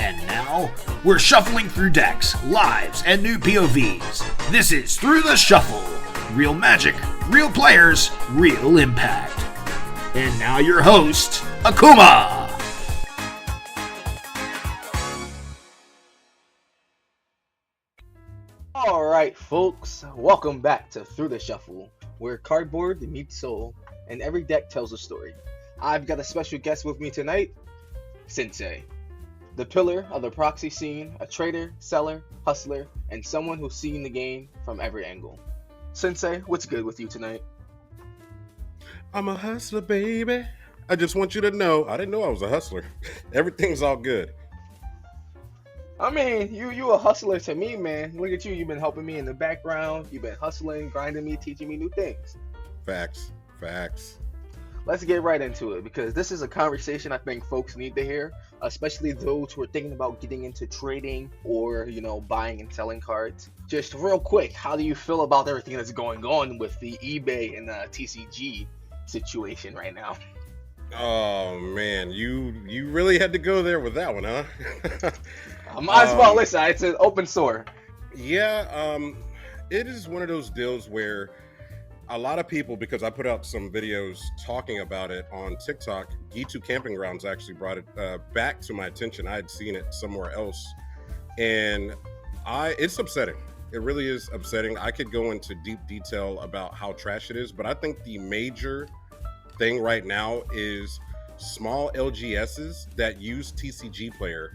And now, we're shuffling through decks, lives, and new POVs. This is Through the Shuffle. Real magic, real players, real impact. And now your host, Akuma! Alright folks, welcome back to Through the Shuffle, where cardboard meets soul, and every deck tells a story. I've got a special guest with me tonight, SinnSayy. The pillar of the proxy scene, a trader, seller, hustler, and someone who's seen the game from every angle. SinnSayy, what's good with you tonight? I'm a hustler, baby. I just want you to know, I didn't know I was a hustler. Everything's all good. I mean, you a hustler to me, man. Look at you, you've been helping me in the background. You've been hustling, grinding me, teaching me new things. Facts. Let's get right into it, because this is a conversation I think folks need to hear, especially those who are thinking about getting into trading or, buying and selling cards. Just real quick, how do you feel about everything that's going on with the eBay and the TCG situation right now? Oh man, you really had to go there with that one, huh? I might as well. Listen, it's an open sore. Yeah, it is one of those deals where a lot of people, because I put out some videos talking about it on TikTok, G2 Camping Grounds actually brought it back to my attention. I had seen it somewhere else, and it's upsetting. It really is upsetting. I could go into deep detail about how trash it is, but I think the major thing right now is small LGSs that use TCGplayer.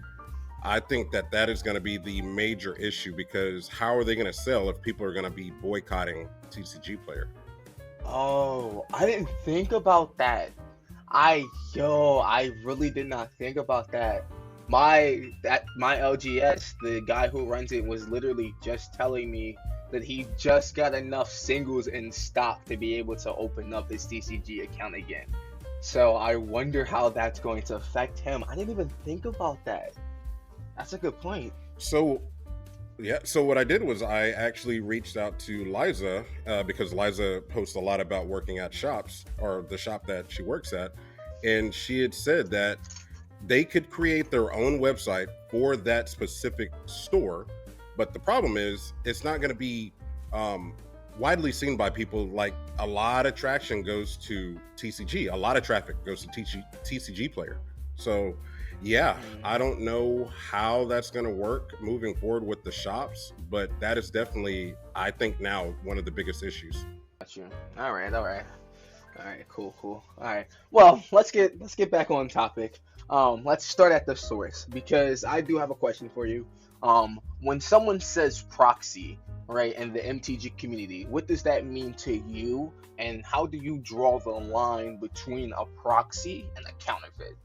I think that is going to be the major issue, because how are they going to sell if people are going to be boycotting TCGplayer? Oh, I didn't think about that. I really did not think about that. My LGS, the guy who runs it, was literally just telling me that he just got enough singles in stock to be able to open up his TCG account again. So I wonder how that's going to affect him. I didn't even think about that. That's a good point. So what I did was I actually reached out to Liza, because Liza posts a lot about working at shops, or the shop that she works at, and she had said that they could create their own website for that specific store, but the problem is it's not going to be widely seen by people. Like, a lot of traction goes to TCG, a lot of traffic goes to TCGplayer. So yeah, I don't know how that's going to work moving forward with the shops, but that is definitely, I think, now one of the biggest issues. Got you. All right, cool. All right, well, let's get back on topic. Let's start at the source, because I do have a question for you. When someone says proxy, right, in the MTG community, what does that mean to you, and how do you draw the line between a proxy and a counterfeit?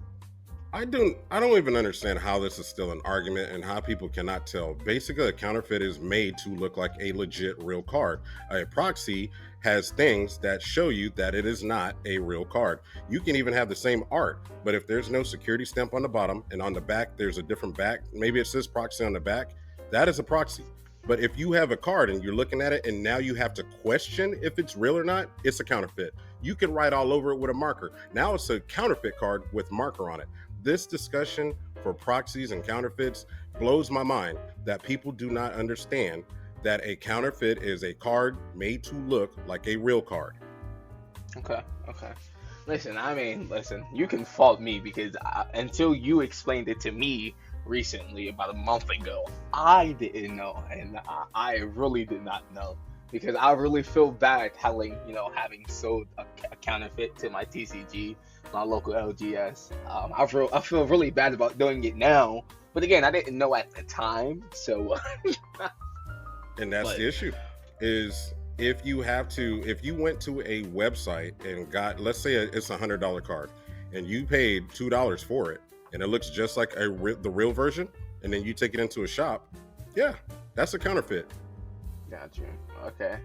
I don't even understand how this is still an argument and how people cannot tell. Basically, a counterfeit is made to look like a legit real card. A proxy has things that show you that it is not a real card. You can even have the same art, but if there's no security stamp on the bottom and on the back there's a different back, maybe it says proxy on the back, that is a proxy. But if you have a card and you're looking at it and now you have to question if it's real or not, it's a counterfeit. You can write all over it with a marker. Now it's a counterfeit card with marker on it. This discussion for proxies and counterfeits blows my mind, that people do not understand that a counterfeit is a card made to look like a real card. Okay. Listen, you can fault me, because until you explained it to me recently, about a month ago, I didn't know, and I really did not know, because I really feel bad having sold a counterfeit to my TCG, my local LGS. I feel really bad about doing it now, but again, I didn't know at the time, so. And that's the issue, is if you went to a website and got, let's say it's $100 card, and you paid $2 for it, and it looks just like the real version, and then you take it into a shop, yeah, that's a counterfeit. Got you. Okay.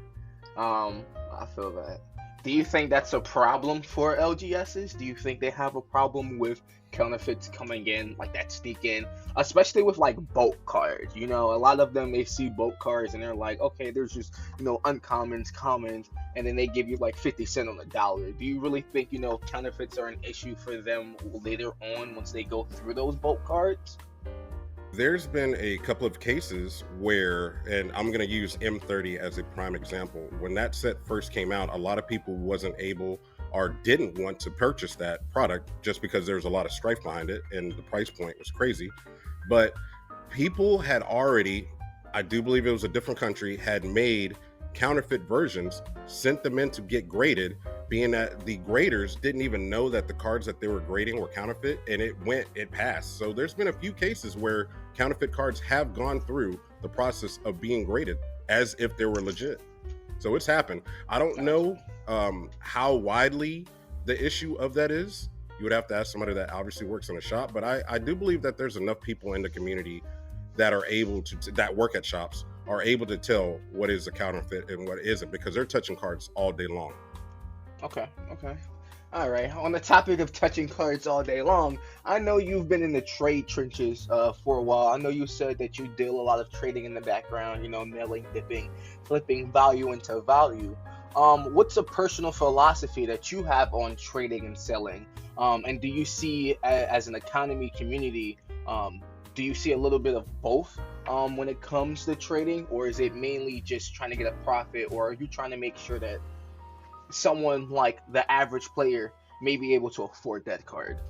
I feel that. Do you think that's a problem for LGSs? Do you think they have a problem with counterfeits coming in, like that sneak in, especially with like bulk cards? A lot of them, they see bulk cards and they're like, okay, there's just, uncommons, commons, and then they give you like 50 cents on the dollar. Do you really think, counterfeits are an issue for them later on once they go through those bulk cards? there's been a couple of cases where, and I'm going to use M30 as a prime example. When that set first came out, a lot of people wasn't able or didn't want to purchase that product just because there's a lot of strife behind it and the price point was crazy. But people had already, I do believe it was a different country, had made counterfeit versions, sent them in to get graded, being that the graders didn't even know that the cards that they were grading were counterfeit, and it passed. So there's been a few cases where counterfeit cards have gone through the process of being graded as if they were legit. So it's happened. I don't know how widely the issue of that is. You would have to ask somebody that obviously works in a shop, but I do believe that there's enough people in the community that are able to, that work at shops, are able to tell what is a counterfeit and what isn't, because they're touching cards all day long. Okay. All right. On the topic of touching cards all day long, I know you've been in the trade trenches for a while. I know you said that you deal a lot of trading in the background, milling, dipping, flipping value into value. What's a personal philosophy that you have on trading and selling? And do you see, as an economy community, do you see a little bit of both when it comes to trading, or is it mainly just trying to get a profit, or are you trying to make sure that someone like the average player may be able to afford that card?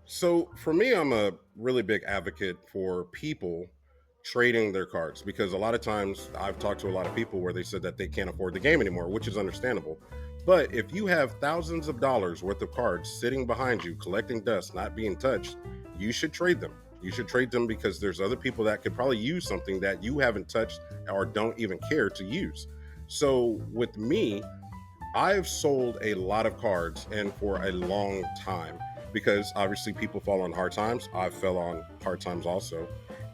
So for me, I'm a really big advocate for people trading their cards, because a lot of times I've talked to a lot of people where they said that they can't afford the game anymore, which is understandable. But if you have thousands of dollars worth of cards sitting behind you, collecting dust, not being touched, you should trade them. You should trade them because there's other people that could probably use something that you haven't touched or don't even care to use. So with me, I've sold a lot of cards, and for a long time, because obviously people fall on hard times. I fell on hard times also,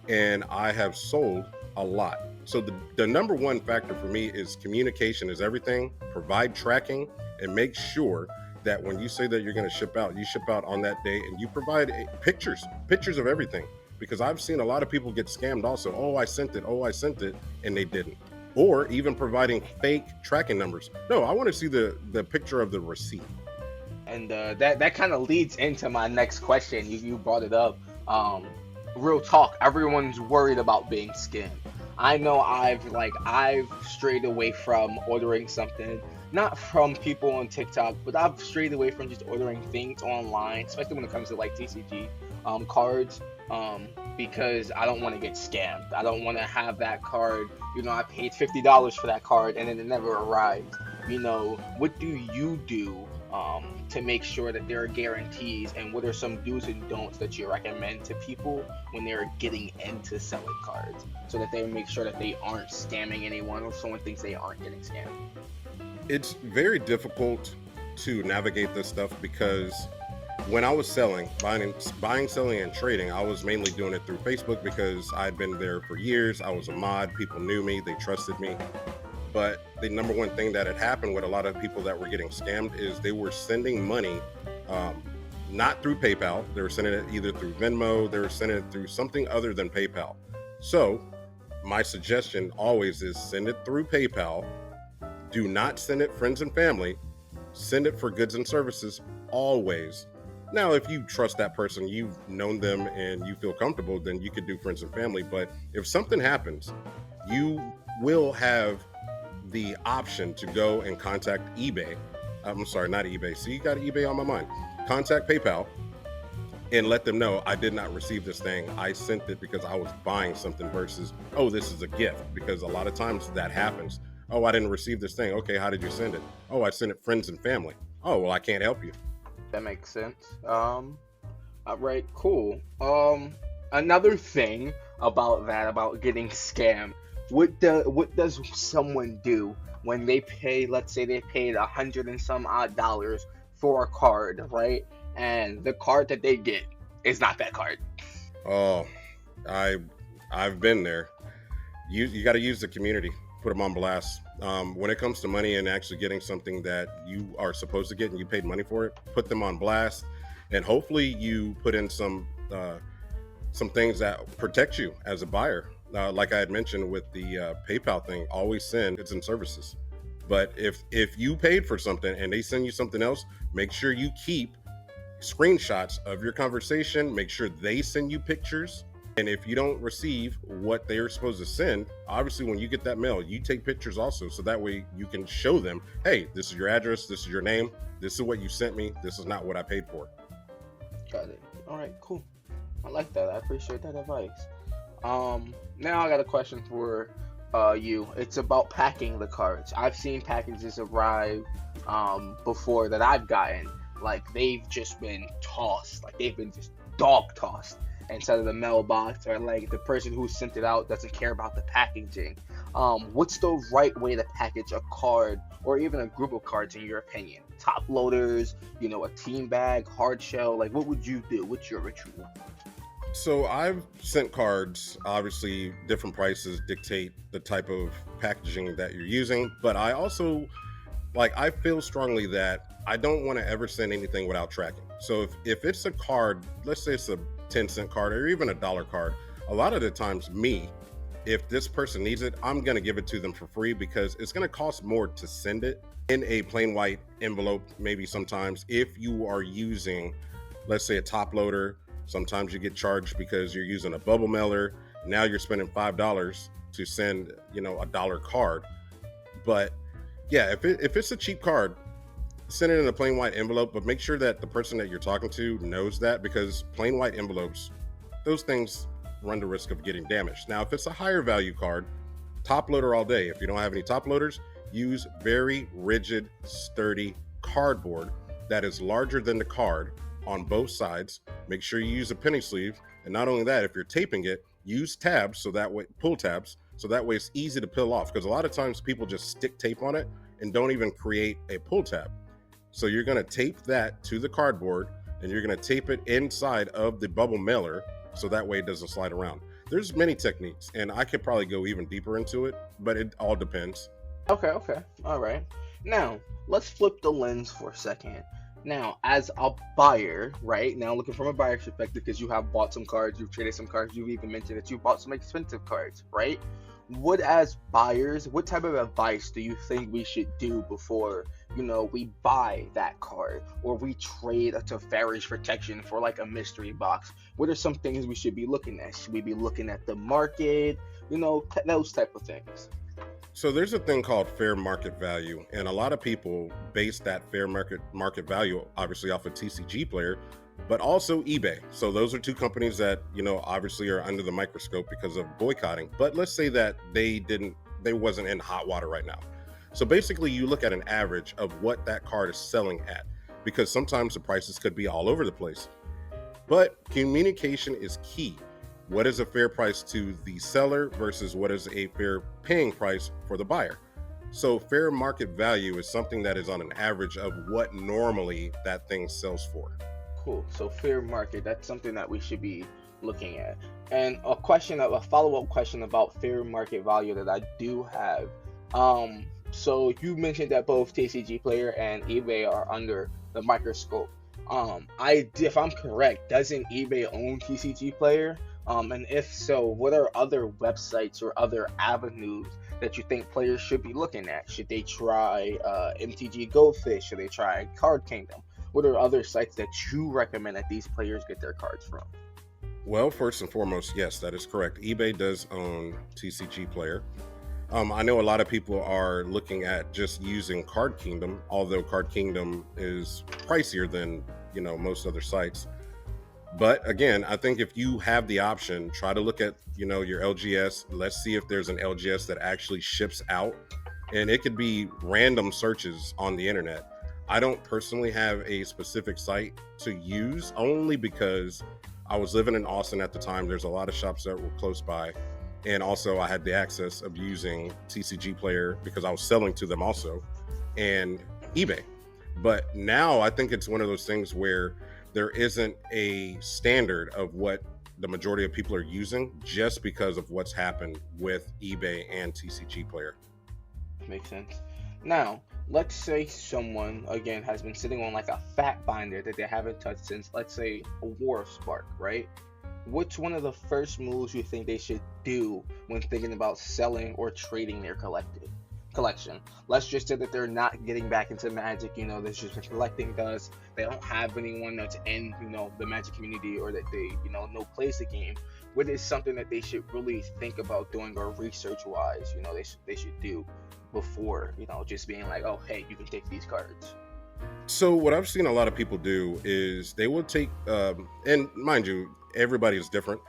and I have sold a lot. So the number one factor for me is communication is everything. Provide tracking and make sure that when you say that you're going to ship out, you ship out on that day, and you provide pictures of everything. Because I've seen a lot of people get scammed also. Oh, I sent it, and they didn't. Or even providing fake tracking numbers. No, I want to see the picture of the receipt. And that kind of leads into my next question. You brought it up. Real talk, everyone's worried about being scammed. I know I've strayed away from ordering something, not from people on TikTok, but I've strayed away from just ordering things online, especially when it comes to like TCG cards, because I don't want to get scammed. I don't want to have that card, I paid $50 for that card and then it never arrived. What do you do to make sure that there are guarantees, and what are some do's and don'ts that you recommend to people when they're getting into selling cards, so that they make sure that they aren't scamming anyone, or someone thinks they aren't getting scammed? It's very difficult to navigate this stuff, because when I was buying, selling, and trading, I was mainly doing it through Facebook, because I'd been there for years. I was a mod. People knew me. They trusted me. But the number one thing that had happened with a lot of people that were getting scammed is they were sending money, not through PayPal. They were sending it either through Venmo. They were sending it through something other than PayPal. So my suggestion always is send it through PayPal. Do not send it friends and family. Send it for goods and services always. Now, if you trust that person, you've known them and you feel comfortable, then you could do friends and family. But if something happens, you will have the option to go and contact eBay. I'm sorry, not eBay. See, you got eBay on my mind. Contact PayPal and let them know I did not receive this thing. I sent it because I was buying something, versus, oh, this is a gift. Because a lot of times that happens. Oh, I didn't receive this thing. Okay, how did you send it? Oh, I sent it friends and family. Oh, well, I can't help you. That makes sense. All right, cool. Another thing about getting scammed. What does someone do when they pay, let's say they paid $100 and some odd for a card, right? And the card that they get is not that card. Oh, I've been there. You got to use the community, put them on blast. When it comes to money and actually getting something that you are supposed to get and you paid money for it, put them on blast, and hopefully you put in some things that protect you as a buyer. Like I had mentioned with the PayPal thing, always send goods and services. But if you paid for something and they send you something else, make sure you keep screenshots of your conversation. Make sure they send you pictures And if you don't receive what they're supposed to send, obviously when you get that mail, you take pictures also, so that way you can show them, hey, this is your address, this is your name, this is what you sent me, this is not what I paid for. Got it. All right, cool. I like that. I appreciate that advice. Now I got a question for you. It's about packing the cards. I've seen packages arrive before that I've gotten. Like, they've just been tossed. Like, they've been just dog tossed inside of the mailbox, or like the person who sent it out doesn't care about the packaging. What's the right way to package a card or even a group of cards in your opinion? Top loaders, a team bag, hard shell, like what would you do? What's your ritual? So I've sent cards. Obviously different prices dictate the type of packaging that you're using, but I also I feel strongly that I don't want to ever send anything without tracking. So if it's a card, let's say it's a 10-cent card or even a $1 card, a lot of the times if this person needs it, I'm going to give it to them for free, because it's going to cost more to send it in a plain white envelope. Maybe sometimes if you are using, let's say, a top loader, sometimes you get charged because you're using a bubble mailer. Now you're spending $5 to send, a $1 card. But yeah, if it's a cheap card, send it in a plain white envelope, but make sure that the person that you're talking to knows that, because plain white envelopes, those things run the risk of getting damaged. Now, if it's a higher value card, top loader all day. If you don't have any top loaders, use very rigid, sturdy cardboard that is larger than the card on both sides. Make sure you use a penny sleeve. And not only that, if you're taping it, use tabs, so that way, pull tabs, so that way it's easy to peel off, because a lot of times people just stick tape on it and don't even create a pull tab. So you're going to tape that to the cardboard, and you're going to tape it inside of the bubble mailer, so that way it doesn't slide around. There's many techniques, and I could probably go even deeper into it, but it all depends. Okay. All right. Now, let's flip the lens for a second. Now, as a buyer, right? Now, looking from a buyer's perspective, because you have bought some cards, you've traded some cards, you've even mentioned that you bought some expensive cards, right? As buyers, what type of advice do you think we should do before, we buy that card, or we trade a Teferi's protection for like a mystery box? What are some things we should be looking at? Should we be looking at the market? Those type of things. So there's a thing called fair market value, and a lot of people base that fair market value obviously off of TCGplayer, but also eBay. So those are two companies that, obviously are under the microscope because of boycotting. But let's say that they wasn't in hot water right now. So basically you look at an average of what that card is selling at, because sometimes the prices could be all over the place. But communication is key. What is a fair price to the seller versus what is a fair paying price for the buyer? So fair market value is something that is on an average of what normally that thing sells for. Cool. So fair market, that's something that we should be looking at. And a follow-up question about fair market value that I do have. So you mentioned that both TCGplayer and eBay are under the microscope. If I'm correct, doesn't eBay own TCGplayer? And if so, what are other websites or other avenues that you think players should be looking at? Should they try MTG Goldfish? Should they try Card Kingdom? What are other sites that you recommend that these players get their cards from? Well, first and foremost, yes, that is correct. eBay does own TCGplayer. I know a lot of people are looking at just using Card Kingdom, although Card Kingdom is pricier than, most other sites. But again, I think if you have the option, try to look at, your LGS. Let's see if there's an LGS that actually ships out. And it could be random searches on the internet. I don't personally have a specific site to use, only because I was living in Austin at the time. There's a lot of shops that were close by. And also I had the access of using TCGplayer because I was selling to them also, and eBay. But now I think it's one of those things where there isn't a standard of what the majority of people are using, just because of what's happened with eBay and TCGplayer. Makes sense. Now, let's say someone, again, has been sitting on like a fat binder that they haven't touched since, let's say, a War of Spark, right? What's one of the first moves you think they should do when thinking about selling or trading their collection? Let's just say that they're not getting back into Magic, they're just collecting dust. They don't have anyone that's in, the Magic community, or that they, plays the game. what is something that they should really think about doing, or research wise, they should do before, just being like, oh, hey, you can take these cards. So what I've seen a lot of people do is they will take, and mind you, everybody is different.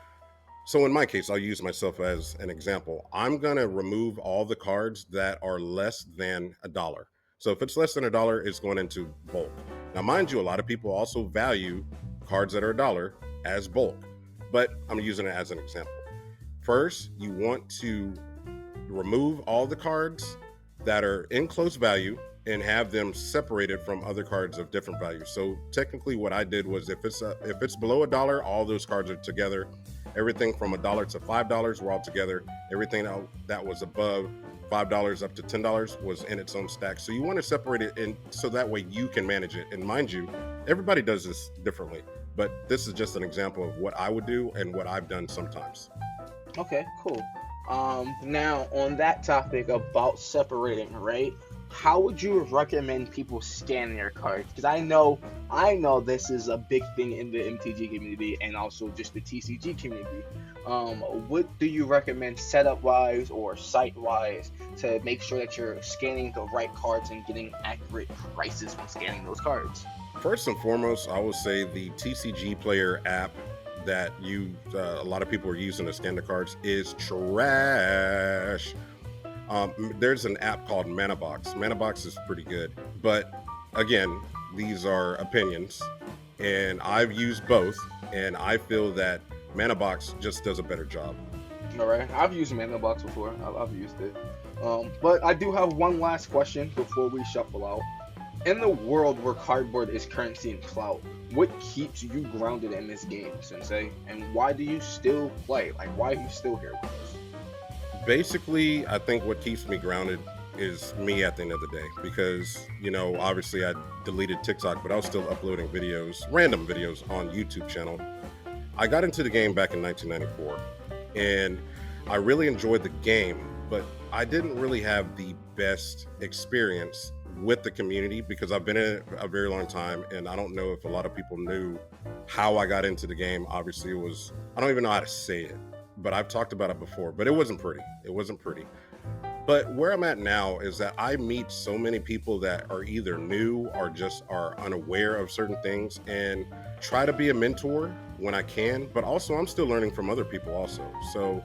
So in my case, I'll use myself as an example. I'm going to remove all the cards that are less than $1. So if it's less than $1, it's going into bulk. Now, mind you, a lot of people also value cards that are $1 as bulk, but I'm using it as an example. First, you want to remove all the cards that are in close value and have them separated from other cards of different value. So technically what I did was if it's below $1, all those cards are together. Everything from $1 to $5 were all together. Everything that was above $5 up to $10 was in its own stack. So you want to separate it in so that way you can manage it. And mind you, everybody does this differently, but this is just an example of what I would do and what I've done sometimes. Okay, cool. Now on that topic about separating, right? How would you recommend people scan their cards? Because I know this is a big thing in the MTG community and also just the TCG community. What do you recommend setup-wise or site-wise to make sure that you're scanning the right cards and getting accurate prices when scanning those cards? First and foremost, I would say the TCGplayer app that a lot of people are using to scan the cards is trash. There's an app called ManaBox. ManaBox is pretty good, but again, these are opinions, and I've used both, and I feel that ManaBox just does a better job. All right, I've used ManaBox before. I've used it, but I do have one last question before we shuffle out. In the world where cardboard is currency and clout, what keeps you grounded in this game, SinnSayy? And why do you still play? Like, why are you still here with us? Basically, I think what keeps me grounded is me at the end of the day, because, obviously I deleted TikTok, but I was still uploading videos, random videos on YouTube channel. I got into the game back in 1994, and I really enjoyed the game, but I didn't really have the best experience with the community because I've been in it a very long time, and I don't know if a lot of people knew how I got into the game. Obviously, I don't even know how to say it, but I've talked about it before, but it wasn't pretty. But where I'm at now is that I meet so many people that are either new or just are unaware of certain things, and try to be a mentor when I can, but also I'm still learning from other people also. So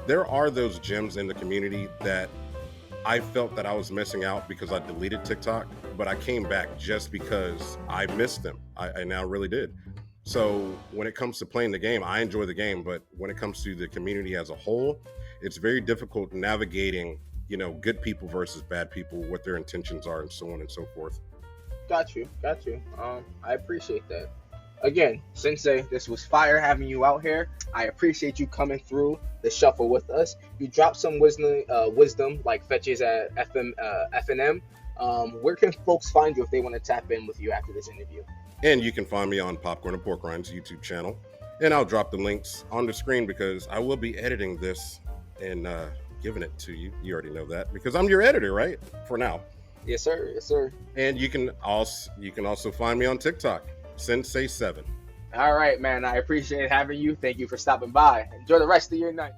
there are those gems in the community that I felt that I was missing out because I deleted TikTok, but I came back just because I missed them. I now really did. So when it comes to playing the game, I enjoy the game, but when it comes to the community as a whole, it's very difficult navigating, good people versus bad people, what their intentions are, and so on and so forth. Got you. I appreciate that. Again, SinnSayy, this was fire having you out here. I appreciate you coming through the shuffle with us. You dropped some wisdom like fetches at FNM. Where can folks find you if they want to tap in with you after this interview? And you can find me on Popcorn and Pork Rinds YouTube channel. And I'll drop the links on the screen because I will be editing this and giving it to you. You already know that because I'm your editor, right? For now. Yes, sir. And you can also find me on TikTok, SinnSayy7. All right, man. I appreciate having you. Thank you for stopping by. Enjoy the rest of your night.